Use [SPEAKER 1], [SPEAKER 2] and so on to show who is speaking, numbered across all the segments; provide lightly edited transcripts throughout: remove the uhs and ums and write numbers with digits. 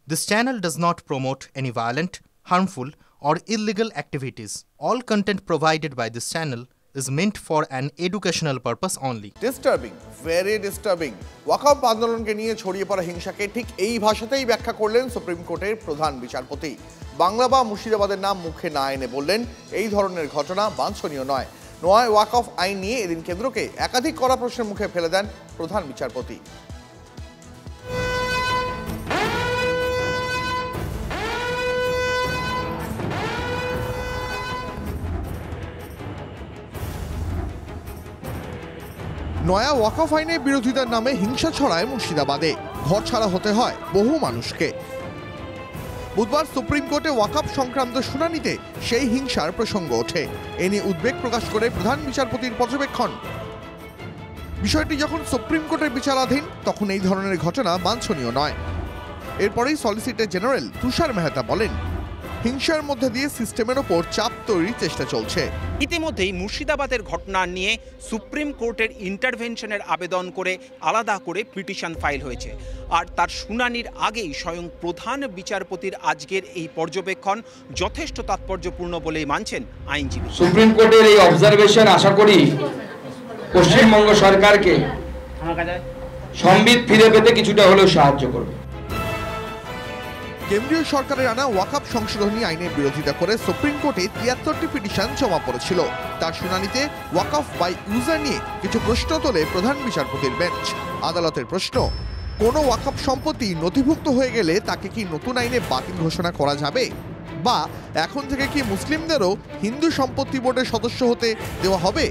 [SPEAKER 1] This channel does not promote any violent, harmful, or illegal activities. All content provided by this channel is meant for an educational purpose only.
[SPEAKER 2] Disturbing, very disturbing. ওয়াকফ আন্দোলনকে নিয়ে ছড়িয়ে পড়া হিংসাকে ঠিক এই ভাষাতেই ব্যাখ্যা করলেন সুপ্রিম কোর্টের প্রধান বিচারপতি। বাংলা বা মুর্শিদাবাদের নাম মুখে না এনে বললেন, এই ধরনের ঘটনা বাঞ্ছনীয় নয়। নয় ওয়াকফ আইন নিয়ে এদিন কেন্দ্রকে একাধিক কড়া প্রশ্নের মুখে ফেলে দেন প্রধান বিচারপতি। নয়া ওয়াকফ আইনের বিরোধিতার নামে হিংসা ছড়ায় মুর্শিদাবাদে, ঘর ছাড়া হতে হয় বহু মানুষকে। বুধবার সুপ্রিম কোর্টে ওয়াকফ সংক্রান্ত শুনানিতে সেই হিংসার প্রসঙ্গ ওঠে। এ নিয়ে উদ্বেগ প্রকাশ করে প্রধান বিচারপতির পর্যবেক্ষণ, বিষয়টি যখন সুপ্রিম কোর্টের বিচারাধীন তখন এই ধরনের ঘটনা বাঞ্ছনীয় নয়। এরপরেই সলিসিটর জেনারেল তুষার মেহতা বলেন, হিংসার মধ্যে দিয়ে সিস্টেমের ওপর চাপ তৈরির চেষ্টা চলছে।
[SPEAKER 3] ইতিমধ্যেই মুর্শিদাবাদের ঘটনা নিয়ে সুপ্রিম কোর্টের ইন্টারভেনশনের আবেদন করে আলাদা করে পিটিশন ফাইল হয়েছে। আর তার শুনানির আগেই স্বয়ং প্রধান বিচারপতির আজকের এই পর্যবেক্ষণ যথেষ্ট তাৎপর্যপূর্ণ বলেই মানছেন আইনজীবী।
[SPEAKER 4] সুপ্রিম কোর্টের এই অবজারভেশন আশা করি পশ্চিমবঙ্গ সরকারকে সম্বিত ফিরে পেতে কিছুটা হলেও সাহায্য করবে।
[SPEAKER 2] কেন্দ্রীয় সরকারের আনা ওয়াকফ সংশোধনী আইনের বিরোধিতা করে সুপ্রিম কোর্টে ৭৩টি পিটিশন জমা পড়েছিল। তার শুনানিতে ওয়াকফ বাই ইউজার নিয়ে কিছু প্রশ্ন তোলে প্রধান বিচারপতির বেঞ্চ। আদালতের প্রশ্ন, কোনো ওয়াকফ সম্পত্তি নথিভুক্ত হয়ে গেলে তাকে কি নতুন আইনে বাতিল ঘোষণা করা যাবে, বা এখন থেকে কি মুসলিমদেরও হিন্দু সম্পত্তি বোর্ডের সদস্য হতে দেওয়া হবে?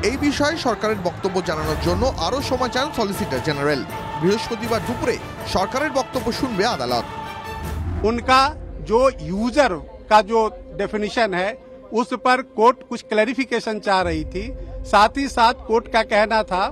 [SPEAKER 2] এই বিষয়ে সরকারের বক্তব্য জানানোর জন্য আরও সময় চান সলিসিটর জেনারেল। বৃহস্পতিবার দুপুরে সরকারের বক্তব্য শুনবে আদালত।
[SPEAKER 5] उनका जो यूजर का जो डेफिनेशन है उस पर कोर्ट कुछ क्लैरिफिकेशन चाह रही थी। साथ ही साथ कोर्ट का कहना था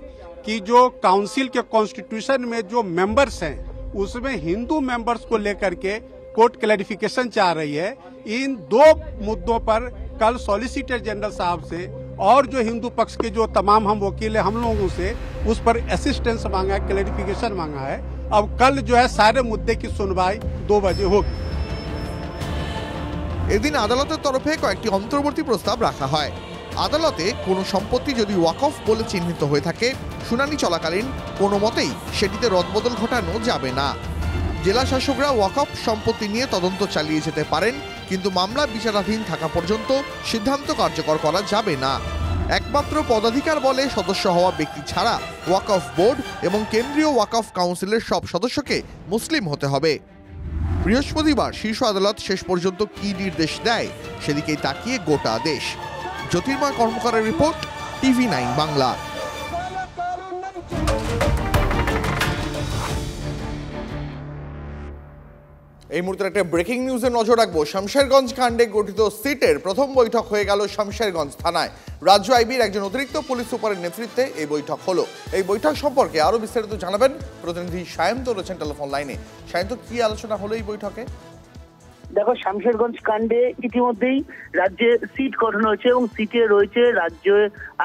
[SPEAKER 5] कि जो काउंसिल के कॉन्स्टिट्यूशन में जो मेंबर्स हैं उसमें हिंदू मेंबर्स को लेकर के कोर्ट क्लैरिफिकेशन चाह रही है। इन दो मुद्दों पर कल सॉलिसिटर जनरल साहब से और जो हिंदू पक्ष के जो तमाम हम वकील हैं हम लोगों से उस पर असिस्टेंस मांगा है, क्लैरिफिकेशन मांगा है। अब कल जो है सारे मुद्दे की सुनवाई 2 बजे होगी।
[SPEAKER 2] এদিন আদালতের তরফে কয়েকটি অন্তর্বর্তী প্রস্তাব রাখা হয়। আদালতে কোনো সম্পত্তি যদি ওয়াকফ বলে চিহ্নিত হয়ে থাকে, শুনানি চলাকালীন কোনো মতেই সেটিতে রদবদল ঘটানো যাবে না। জেলা শাসকরা ওয়াকফ সম্পত্তি নিয়ে তদন্ত চালিয়ে যেতে পারেন, কিন্তু মামলা বিচারাধীন থাকা পর্যন্ত সিদ্ধান্ত কার্যকর করা যাবে না। একমাত্র পদাধিকার বলে সদস্য হওয়া ব্যক্তি ছাড়া ওয়াকফ বোর্ড এবং কেন্দ্রীয় ওয়াকফ কাউন্সিলের সব সদস্যকে মুসলিম হতে হবে। বৃহস্পতিবার শীর্ষ আদালত শেষ পর্যন্ত কি নির্দেশ দেয় সেদিকেই তাকিয়ে গোটা দেশ। জ্যোতির্ময় কর্মকারের রিপোর্ট, TV9 বাংলা। এই মুহূর্তে একটা ব্রেকিং নিউজে নজর রাখবো। শামশেরগঞ্জ কাণ্ডে গঠিত সিটের প্রথম বৈঠক হয়ে গেল শামশেরগঞ্জ থানায়। রাজ্য আইবির একজন অতিরিক্ত পুলিশ সুপারের নেতৃত্বে এই বৈঠক হলো। এই বৈঠক সম্পর্কে আরো বিস্তারিত জানাবেন প্রতিনিধি সায়ন্ত রয়েছেন টেলিফোন লাইনে। সায়ন্ত, কি আলোচনা হলো এই বৈঠকে?
[SPEAKER 6] দেখো, শামশেরগঞ্জ কাণ্ডে ইতিমধ্যেই রাজ্যে সিট গঠন হয়েছে এবং সিটে রয়েছে রাজ্য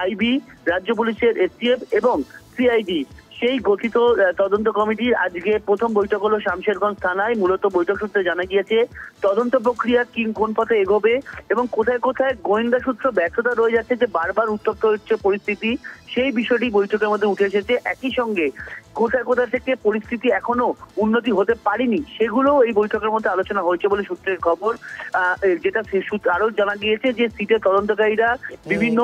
[SPEAKER 6] আইবি, রাজ্য পুলিশের STF এবং CID। সেই গঠিত তদন্ত কমিটির আজকে প্রথম বৈঠক হলো শামশেরগঞ্জ থানায়। মূলত বৈঠক সূত্রে জানা গিয়েছে তদন্ত প্রক্রিয়া কোন পথে এগোবে এবং কোথায় কোথায় গোয়েন্দা সূত্র ব্যর্থতা রয়ে যাচ্ছে, যে বারবার উত্তপ্ত হচ্ছে পরিস্থিতি, সেই বিষয়টি বৈঠকের মধ্যে উঠে এসেছে। একই সঙ্গে কোথায় কোথায় থেকে পরিস্থিতি এখনো উন্নতি হতে পারেনি সেগুলো এই বৈঠকের মধ্যে আলোচনা হয়েছে বলে সূত্রের খবর। যেটা আরো জানা গিয়েছে যে সিটের তদন্তকারীরা বিভিন্ন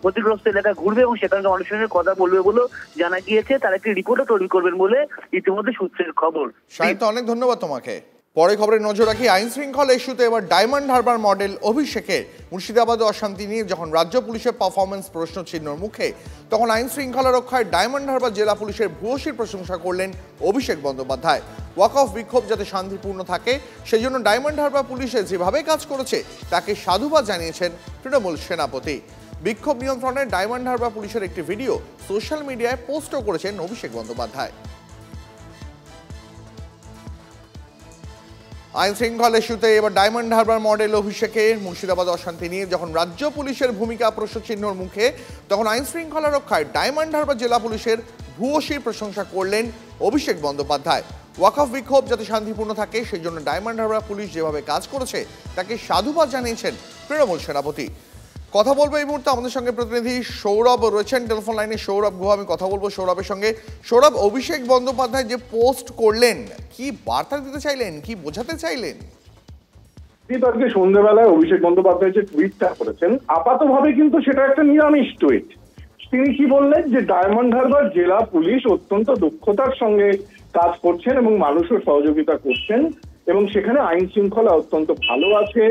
[SPEAKER 6] ক্ষতিগ্রস্ত এলাকা ঘুরবে এবং সেখানকার মানুষের কথা বলবে বলে জানা গিয়েছে। তারা একটি রিপোর্টও তৈরি করবেন বলে ইতিমধ্যে সূত্রের খবর।
[SPEAKER 2] সায়ন্ত, অনেক ধন্যবাদ তোমাকে। পরে খবরে নজর রাখি। আইন শৃঙ্খলা ইস্যুতে এবার ডায়মন্ড হারবার মডেল অভিষেকের মুর্শিদাবাদে অশান্তি নিয়ে যখন রাজ্য পুলিশের পারফরমেন্স প্রশ্ন চিহ্নর মুখে, তখন আইন শৃঙ্খলা রক্ষায় ডায়মন্ড হারবার জেলা পুলিশের ভূয়সীর প্রশংসা করলেন অভিষেক বন্দ্যোপাধ্যায়। ওয়াকফ বিক্ষোভ যাতে শান্তিপূর্ণ থাকে সেই জন্য ডায়মন্ড হারবার পুলিশে যেভাবে কাজ করেছে তাকে সাধুবাদ জানিয়েছেন তৃণমূল সেনাপতি। বিক্ষোভ নিয়ন্ত্রণে ডায়মন্ড হারবার পুলিশের একটি ভিডিও সোশ্যাল মিডিয়ায় পোস্টও করেছেন অভিষেক বন্দ্যোপাধ্যায়। আইন শৃঙ্খলা ইস্যুতে এবার ডায়মন্ড হারবার মডেল অভিষেকের মুর্শিদাবাদ অশান্তি নিয়ে যখন রাজ্য পুলিশের ভূমিকা প্রশ্নচিহ্নর মুখে, তখন আইন শৃঙ্খলা রক্ষায় ডায়মন্ড হারবার জেলা পুলিশের ভূয়সীর প্রশংসা করলেন অভিষেক বন্দ্যোপাধ্যায়। ওয়াকফ বিক্ষোভ যাতে শান্তিপূর্ণ থাকে সেই জন্য ডায়মন্ড হারবার পুলিশ যেভাবে কাজ করেছে তাকে সাধুবাদ জানিয়েছেন তৃণমূল সেনাপতি। কথা বলবো এই মুহূর্তে আমাদের সঙ্গে প্রতিনিধি সৌরভ রয়েছেন টেলিফোন লাইনে। সৌরভ গুহ, আমি কথা বলবো সৌরভের সঙ্গে। সৌরভ, অভিষেক বন্দ্যোপাধ্যায় যে পোস্ট করলেন, কি বার্তা দিতে চাইলেন, কি বোঝাতে চাইলেন?
[SPEAKER 7] আজকে সন্ধ্যাবেলায় অভিষেক বন্দ্যোপাধ্যায় যে টুইটটা করেছেন, আপাতভাবে কিন্তু সেটা একটা নিরামিষ টুইট। তিনি কি বললেন যে ডায়মন্ড হারবার জেলা পুলিশ অত্যন্ত দক্ষতার সঙ্গে কাজ করছেন এবং মানুষও সহযোগিতা করছেন এবং সেখানে আইন শৃঙ্খলা অত্যন্ত ভালো আছে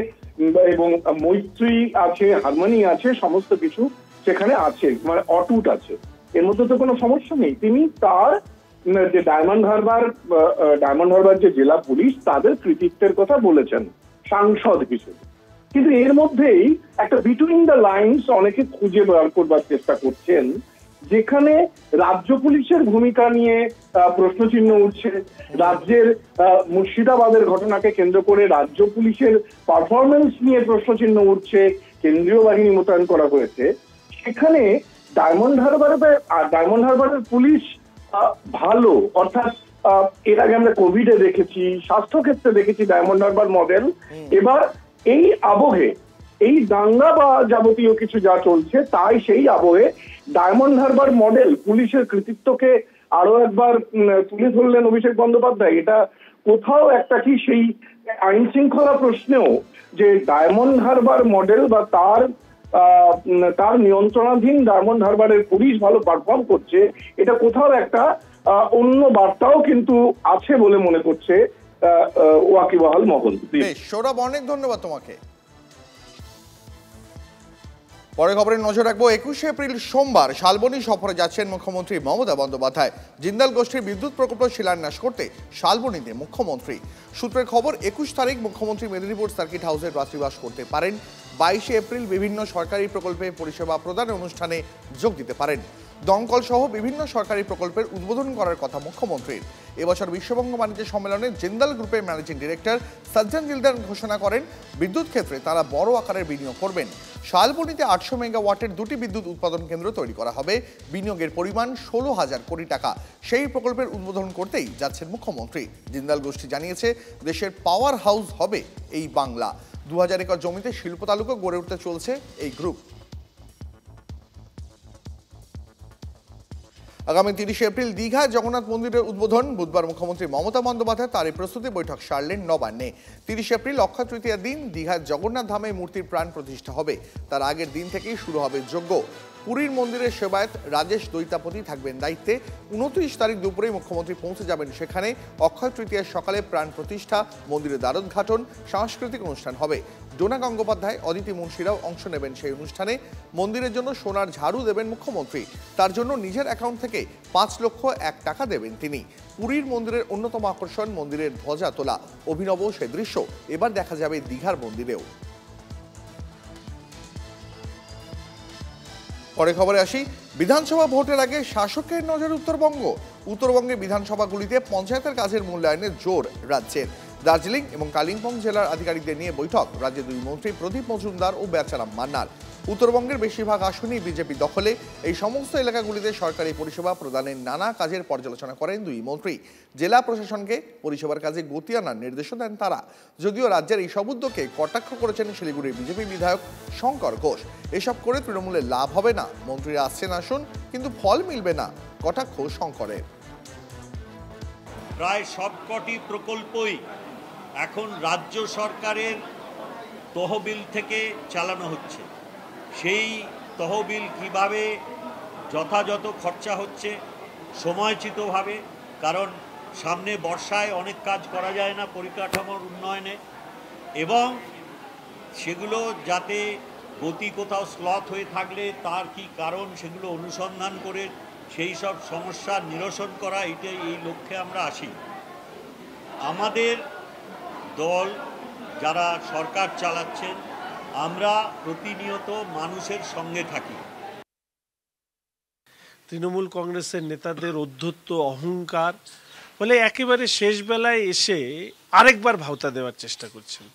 [SPEAKER 7] এবং মৈত্রী আছে, হারমোনি আছে, সমস্ত কিছু সেখানে আছে, মানে অটুট আছে, এর মধ্যে তো কোনো সমস্যা নেই। তিনি তার যে ডায়মন্ড হারবার যে জেলা পুলিশ তাদের কৃতিত্বের কথা বলেছেন সাংসদ হিসেবে। কিন্তু এর মধ্যেই একটা বিটুইন দ্য লাইনস অনেকে খুঁজে বার করবার চেষ্টা করছেন, যেখানে রাজ্য পুলিশের ভূমিকা নিয়ে প্রশ্নচিহ্ন উঠছে। রাজ্যের মুর্শিদাবাদের ঘটনাকে কেন্দ্র করে রাজ্য পুলিশের পারফরমেন্স নিয়ে প্রশ্নচিহ্ন উঠছে, কেন্দ্রীয় বাহিনী মোতায়েন করা হয়েছে। সেখানে ডায়মন্ড হারবারের পুলিশ ভালো, অর্থাৎ এর আগে আমরা কোভিডে দেখেছি, স্বাস্থ্যক্ষেত্রে দেখেছি ডায়মন্ড হারবার মডেল। এবার এই আবহে, এই দাঙ্গা বা যাবতীয় কিছু যা চলছে তাই সেই আবহে ডায়মন্ড হারবার মডেল পুলিশের কৃতিত্বকে আরো একবার তুলে ধরলেন অভিষেক বন্দ্যোপাধ্যায়। এটা কোথাও একটা কি সেই আইন শৃঙ্খলা প্রশ্নেও যে ডায়মন্ড হারবার মডেল বা তার নিয়ন্ত্রণাধীন ডায়মন্ড হারবারের পুলিশ ভালো পারফর্ম করছে, এটা কোথাও একটা অন্য বার্তাও কিন্তু আছে বলে মনে করছে ওয়াকিবহাল মহল।
[SPEAKER 2] সৌরভ, অনেক ধন্যবাদ তোমাকে। পরে খবরে নজর রাখবো। 21শে এপ্রিল সোমবার শালবনী সফরে যাচ্ছেন মুখ্যমন্ত্রী মমতা বন্দ্যোপাধ্যায়। জিন্দাল গোষ্ঠীর বিদ্যুৎ প্রকল্প শিলান্যাস করতে শালবনীতে মুখ্যমন্ত্রী। সূত্রের খবর, 21 তারিখ মুখ্যমন্ত্রী মেদিনীপুর সার্কিট হাউসের রাত্রিবাস করতে পারেন। 22শে এপ্রিল বিভিন্ন সরকারি প্রকল্পে পরিষেবা প্রদানের অনুষ্ঠানে যোগ দিতে পারেন। দমকল সহ বিভিন্ন সরকারি প্রকল্পের উদ্বোধন করার কথা মুখ্যমন্ত্রীর। এবছর বিশ্ববঙ্গ বাণিজ্য সম্মেলনে জিন্দাল গ্রুপের ম্যানেজিং ডিরেক্টর সজ্জন দিলদার ঘোষণা করেন বিদ্যুৎ ক্ষেত্রে তারা বড় আকারের বিনিয়োগ করবেন। শালবনীতে 800 মেগাওয়াটের 2টি বিদ্যুৎ উৎপাদন কেন্দ্র তৈরি করা হবে। বিনিয়োগের পরিমাণ 16,000 কোটি টাকা। সেই প্রকল্পের উদ্বোধন করতেই যাচ্ছেন মুখ্যমন্ত্রী। জিন্দাল গোষ্ঠী জানিয়েছে দেশের পাওয়ার হাউস হবে এই বাংলা। 2000 একর জমিতে শিল্প তালুকও গড়ে উঠতে চলছে এই গ্রুপ। আগামী 30শে এপ্রিল দীঘা জগন্নাথ মন্দিরের উদ্বোধন। বুধবার মুখ্যমন্ত্রী মমতা বন্দ্যোপাধ্যায় তারই প্রস্তুতি বৈঠক সারলেন নবান্নে। 30শে এপ্রিল অক্ষয় তৃতীয়ার দিন দীঘার জগন্নাথ ধামে মূর্তির প্রাণ প্রতিষ্ঠা হবে। তার আগের দিন থেকেই শুরু হবে যজ্ঞ। পুরীর মন্দিরের সেবায়ত রাজেশ দৈতাপতি থাকবেন দায়িত্বে। 29 তারিখ দুপুরে মুখ্যমন্ত্রী পৌঁছে যাবেন সেখানে। অক্ষয় তৃতীয়ার সকালে প্রাণ প্রতিষ্ঠা, মন্দিরে দ্বারোদ্ঘাটন, সাংস্কৃতিক অনুষ্ঠান হবে। ডোনা গঙ্গোপাধ্যায়, অদিতি মুন্সিরাও অংশ নেবেন সেই অনুষ্ঠানে। মন্দিরের জন্য সোনার ঝাড়ু দেবেন মুখ্যমন্ত্রী। তার জন্য নিজের অ্যাকাউন্ট থেকে 5,01,000 টাকা দেবেন তিনি। পুরীর মন্দিরের অন্যতম আকর্ষণ মন্দিরের ধ্বজা তোলা। অভিনব সে দৃশ্য এবার দেখা যাবে দীঘার মন্দিরেও। পরে খবরে আসি। বিধানসভা ভোটের আগে শাসকের নজরে উত্তরবঙ্গ। উত্তরবঙ্গের বিধানসভাগুলিতে পঞ্চায়েতের কাজের মূল্যায়নের জোর রাজ্যের। দার্জিলিং এবং কালিম্পং জেলার আধিকারিকদের নিয়ে বৈঠক রাজ্যের দুই মন্ত্রী প্রদীপ মজুমদার ও বেচারাম মান্নার। উত্তরবঙ্গের বেশিরভাগ আসনই বিজেপি দখলে। এই সমস্ত এলাকাগুলিতে সরকারি পরিষেবা প্রদানের নানা কাজের পর্যালোচনা করেন দুই মন্ত্রী। জেলা প্রশাসনকে পরিষেবার কাজে গতি আনার নির্দেশও দেন তারা। যদিও রাজ্যের এই সব উদ্যোগকে কটাক্ষ করেছেন শিলিগুড়ির বিজেপি বিধায়ক শঙ্কর ঘোষ। এসব করে তৃণমূলের লাভ হবে না, মন্ত্রীরা আসছেন আসুন কিন্তু ফল মিলবে না, কটাক্ষ শঙ্করের।
[SPEAKER 8] প্রায় সবকটি প্রকল্পই এখন রাজ্য সরকারের তহবিল থেকে চালানো হচ্ছে। সেই তহবিল কিভাবে যথাযথ খরচা হচ্ছে সময়চিতভাবে, কারণ সামনে বর্ষায় অনেক কাজ করা যায় না পরিকাঠামোর উন্নয়নে, এবং সেগুলো যাতে গতি কোথাও স্লথ হয়ে থাকলে তার কি কারণ সেগুলো অনুসন্ধান করে সেই সব সমস্যা নিরসন করা, এটাই এই লক্ষ্যে আমরা আসি। আমাদের দল যারা সরকার চালাচ্ছেন আমরা প্রতিনিয়ত মানুষের সঙ্গে থাকি।
[SPEAKER 9] তৃণমূল কংগ্রেসের নেতাদের অধ্যত্ত অহংকার ফলে একেবারে শেষ বেলায় এসে আরেকবার ভাওতা দেওয়ার চেষ্টা করছেন।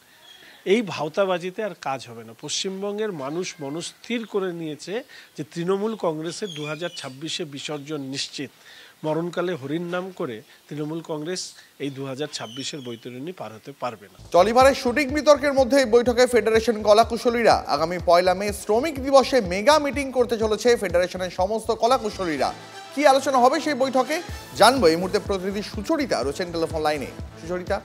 [SPEAKER 9] এই ভাওতাবাজিতে আর কাজ হবে না। পশ্চিমবঙ্গের মানুষ মনস্থির করে নিয়েছে যে তৃণমূল কংগ্রেসের 2026-এ বিসর্জন নিশ্চিত। মরণকালে হরির নাম করে তৃণমূল কংগ্রেস এই 2026-এর বৈতরণী পার হতে পারবে না।
[SPEAKER 2] টলিভারের শুটিং বিতর্কের মধ্যে এই বৈঠকে ফেডারেশন কলাকুশলীরা আগামী 1 মে শ্রমিক দিবসে মেগা মিটিং করতে চলেছে ফেডারেশনের সমস্ত কলাকুশলীরা। কি আলোচনা হবে সেই বৈঠকে জানবো এই মুহূর্তে প্রতিনিধি সুচরিতা রয়েছেন টেলিফোন লাইনে। সুচরিতা,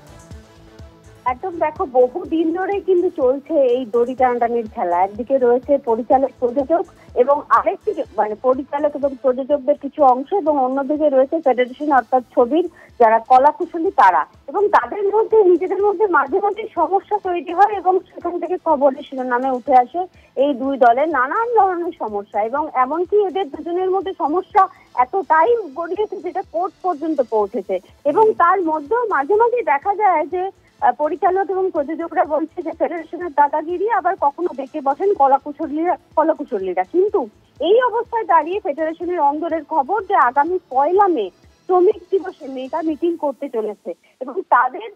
[SPEAKER 10] একদম দেখো, বহুদিন ধরে কিন্তু চলছে এই দড়ি টানাটানির খেলা। একদিকে রয়েছে পরিচালক প্রযোজক এবং আরেকদিকে মানে পরিচালক এবং প্রযোজকদের কিছু অংশ, এবং অন্যদিকে রয়েছে ফেডারেশন অর্থাৎ ছবির যারা কলাকুশলী তারা, এবং তাদের মধ্যে নিজেদের মধ্যে মাঝে মাঝে সমস্যা তৈরি হয় এবং সেখান থেকে খবরের শিরোনামে উঠে আসে এই দুই দলের নানান ধরনের সমস্যা, এবং এমনকি এদের দুজনের মধ্যে সমস্যা এতটাই গড়িয়েছে যেটা কোর্ট পর্যন্ত পৌঁছেছে। এবং তার মধ্যেও মাঝে মাঝে দেখা যায় যে পরিচালক এবং প্রযোজকরা বলছে যে ফেডারেশনের দাদাগিরি, আবার কখনো দেখে বসেন কলাকুশলীরা। কিন্তু এই অবস্থায় দাঁড়িয়ে ফেডারেশনের অন্দরের খবর যে আগামী 1 মে শ্রমিক দিবসে মেগা মিটিং করতে চলেছে, এবং তাদের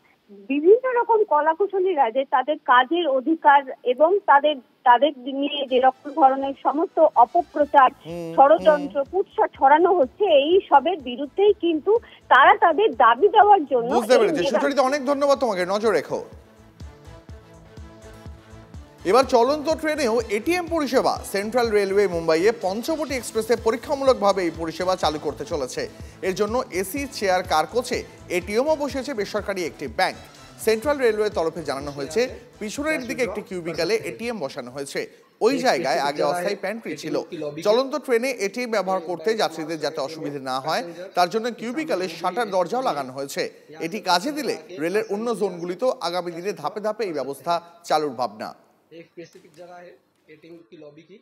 [SPEAKER 10] বিভিন্ন রকম কলাকুশলীরা যে তাদের কাজের অধিকার এবং তাদের নিয়ে যেরকম ধরনের সমস্ত অপপ্রচার, ষড়যন্ত্র, কুৎসা ছড়ানো হচ্ছে, এই সবের বিরুদ্ধেই কিন্তু তারা তাদের দাবি দেওয়ার জন্য।
[SPEAKER 2] বুঝতে পেরেছি সুচরিতা, অনেক ধন্যবাদ তোমাকে, নজর রেখো। এবার চলন্ত ট্রেনেও এটিএম পরিষেবা। সেন্ট্রাল রেলওয়ে মুম্বাইয়ে পঞ্চবটি এক্সপ্রেসে পরীক্ষামূলকভাবে এই পরিষেবা চালু করতে চলেছে। এর জন্য এসি চেয়ার কার কোচে এটিএমও বসেছে বেসরকারি একটি ব্যাংক। সেন্ট্রাল রেলওয়ের তরফে জানানো হয়েছে পিছনের দিকে একটি কিউবিকালে এটিএম বসানো হয়েছে। ওই জায়গায় আগে অস্থায়ী প্যান্ট্রি ছিল। চলন্ত ট্রেনে এটিএম ব্যবহার করতে যাত্রীদের যাতে অসুবিধা না হয় তার জন্য কিউবিকালে শাটার দরজাও লাগানো হয়েছে। এটি কাজে দিলে রেলের অন্য জোনগুলিতেও আগামী দিনে ধাপে ধাপে এই ব্যবস্থা চালুর ভাবনা।
[SPEAKER 11] एक स्पेसिफिक जगह है एटीएम की लॉबी की,